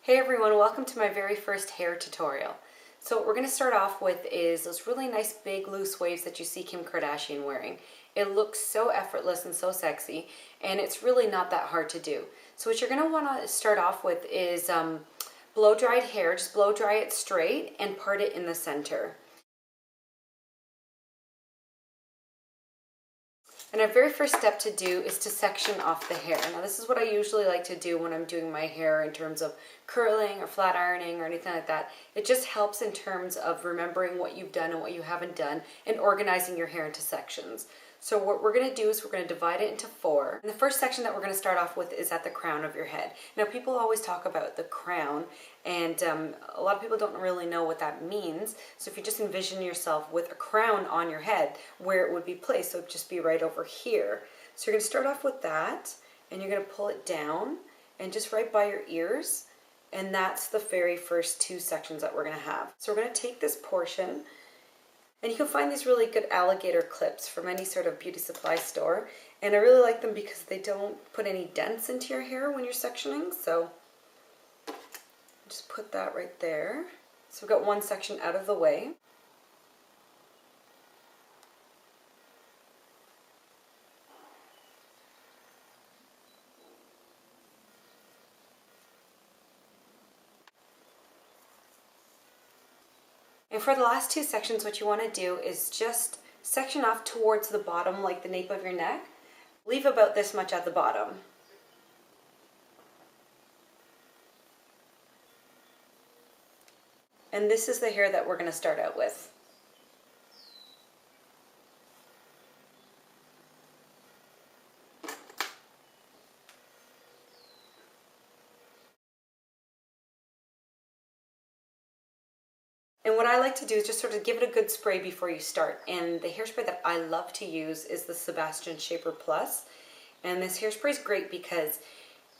Hey everyone, welcome to my very first hair tutorial. So what we're going to start off with is those really nice big loose waves that you see Kim Kardashian wearing. It looks so effortless and so sexy, and it's really not that hard to do. So what you're going to want to start off with is blow dried hair. Just blow dry it straight and part it in the center. And our very first step to do is to section off the hair. Now this is what I usually like to do when I'm doing my hair in terms of curling or flat ironing or anything like that. It just helps in terms of remembering what you've done and what you haven't done and organizing your hair into sections. So what we're going to do is we're going to divide it into four. And the first section that we're going to start off with is at the crown of your head. Now people always talk about the crown, and a lot of people don't really know what that means. So if you just envision yourself with a crown on your head, where it would be placed, so it would just be right over here. So you're going to start off with that, and you're going to pull it down and just right by your ears. And that's the very first two sections that we're going to have. So we're going to take this portion, and you can find these really good alligator clips from any sort of beauty supply store. And I really like them because they don't put any dents into your hair when you're sectioning. So just put that right there. So we've got one section out of the way. And for the last two sections, what you want to do is just section off towards the bottom, like the nape of your neck. Leave about this much at the bottom. And this is the hair that we're going to start out with. And what I like to do is just sort of give it a good spray before you start. And the hairspray that I love to use is the Sebastian Shaper Plus. And this hairspray is great because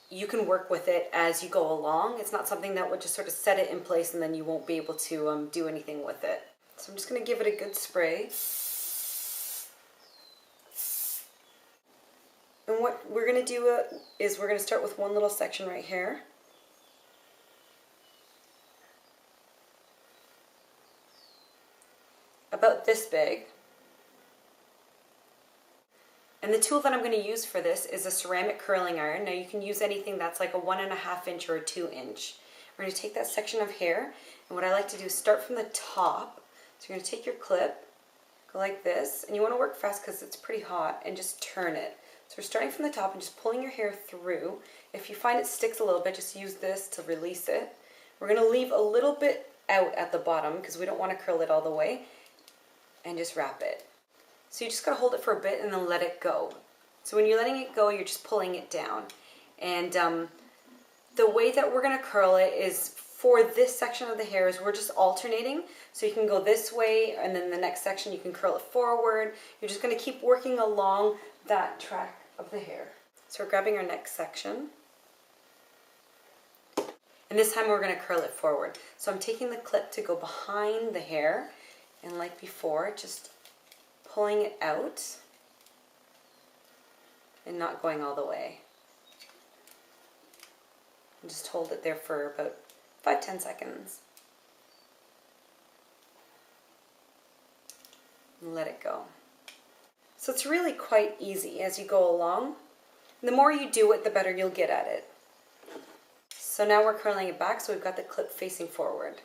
you can work with it as you go along. It's not something that would just sort of set it in place and then you won't be able to do anything with it. So I'm just going to give it a good spray. And what we're going to do is we're going to start with one little section right here. About this big. And the tool that I'm going to use for this is a ceramic curling iron. Now you can use anything that's like a 1.5 inch or a 2 inch. We're going to take that section of hair, and what I like to do is start from the top. So you're going to take your clip, go like this, and you want to work fast because it's pretty hot, and just turn it. So we're starting from the top and just pulling your hair through. If you find it sticks a little bit, just use this to release it. We're going to leave a little bit out at the bottom because we don't want to curl it all the way, and just wrap it. So you just got to hold it for a bit and then let it go. So when you're letting it go, you're just pulling it down. And the way that we're going to curl it is for this section of the hair is we're just alternating. So you can go this way, and then the next section you can curl it forward. You're just going to keep working along that track of the hair. So we're grabbing our next section. And this time we're going to curl it forward. So I'm taking the clip to go behind the hair. And like before, just pulling it out and not going all the way. And just hold it there for about 5-10 seconds. And let it go. So it's really quite easy as you go along. And the more you do it, the better you'll get at it. So now we're curling it back, so we've got the clip facing forward.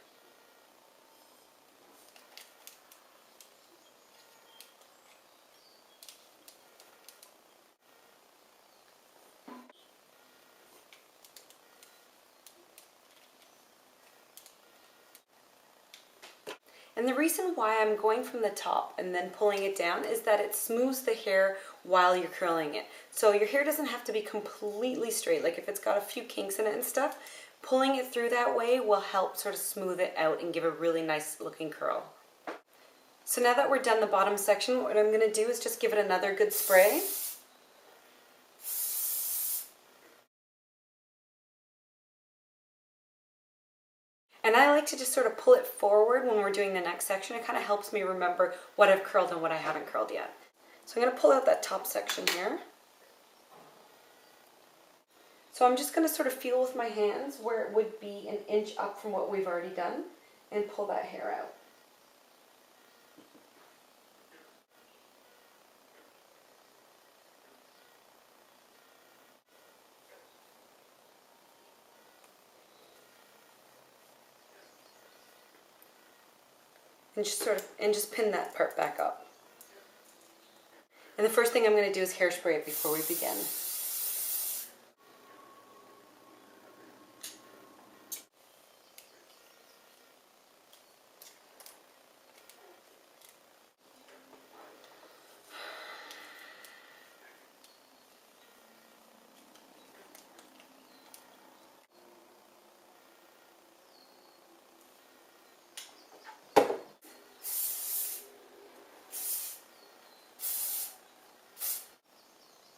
And the reason why I'm going from the top and then pulling it down is that it smooths the hair while you're curling it. So your hair doesn't have to be completely straight. Like if it's got a few kinks in it and stuff, pulling it through that way will help sort of smooth it out and give a really nice looking curl. So now that we're done the bottom section, what I'm going to do is just give it another good spray. And I like to just sort of pull it forward when we're doing the next section. It kind of helps me remember what I've curled and what I haven't curled yet. So I'm going to pull out that top section here. So I'm just going to sort of feel with my hands where it would be an inch up from what we've already done and pull that hair out. And just pin that part back up. And the first thing I'm going to do is hairspray it before we begin.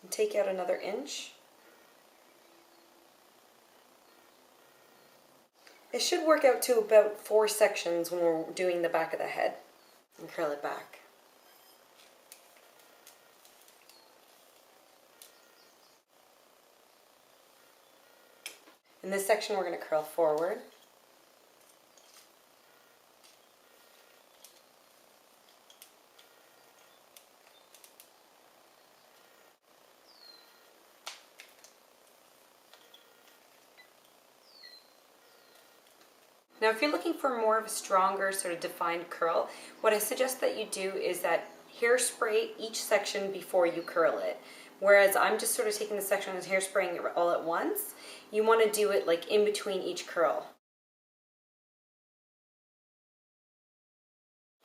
And take out another inch. It should work out to about 4 sections when we're doing the back of the head. And curl it back. In this section we're going to curl forward. Now if you're looking for more of a stronger sort of defined curl, what I suggest that you do is that hairspray each section before you curl it. Whereas I'm just sort of taking the section and hairspraying it all at once. You want to do it like in between each curl.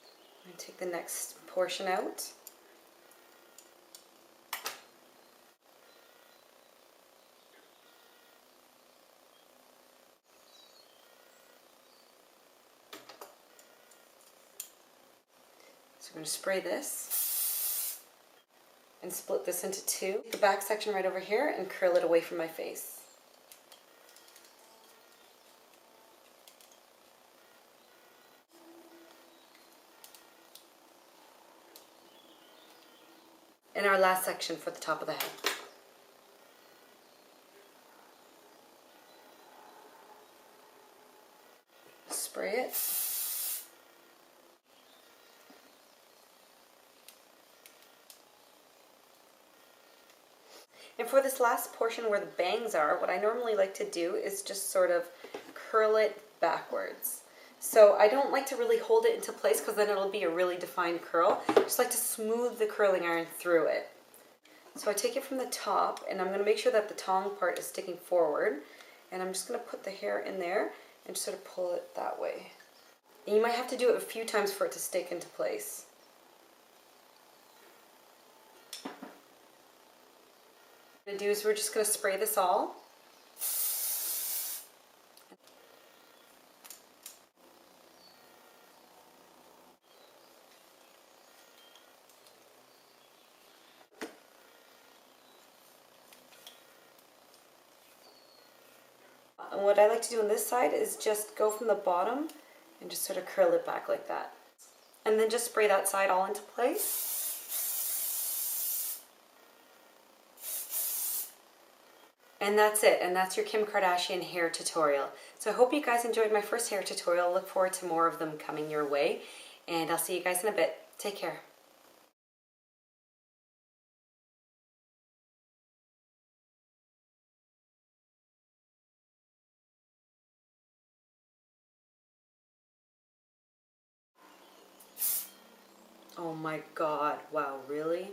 I'm going to take the next portion out. So I'm going to spray this and split this into 2. The back section right over here and curl it away from my face. And our last section for the top of the head. Spray it. And for this last portion where the bangs are, what I normally like to do is just sort of curl it backwards. So I don't like to really hold it into place because then it'll be a really defined curl. I just like to smooth the curling iron through it. So I take it from the top and I'm going to make sure that the tongue part is sticking forward. And I'm just going to put the hair in there and just sort of pull it that way. And you might have to do it a few times for it to stick into place. What we're going to do is we're just going to spray this all. And what I like to do on this side is just go from the bottom and just sort of curl it back like that. And then just spray that side all into place. And that's it, and that's your Kim Kardashian hair tutorial. So I hope you guys enjoyed my first hair tutorial. Look forward to more of them coming your way, and I'll see you guys in a bit. Take care. Oh my God, wow, really?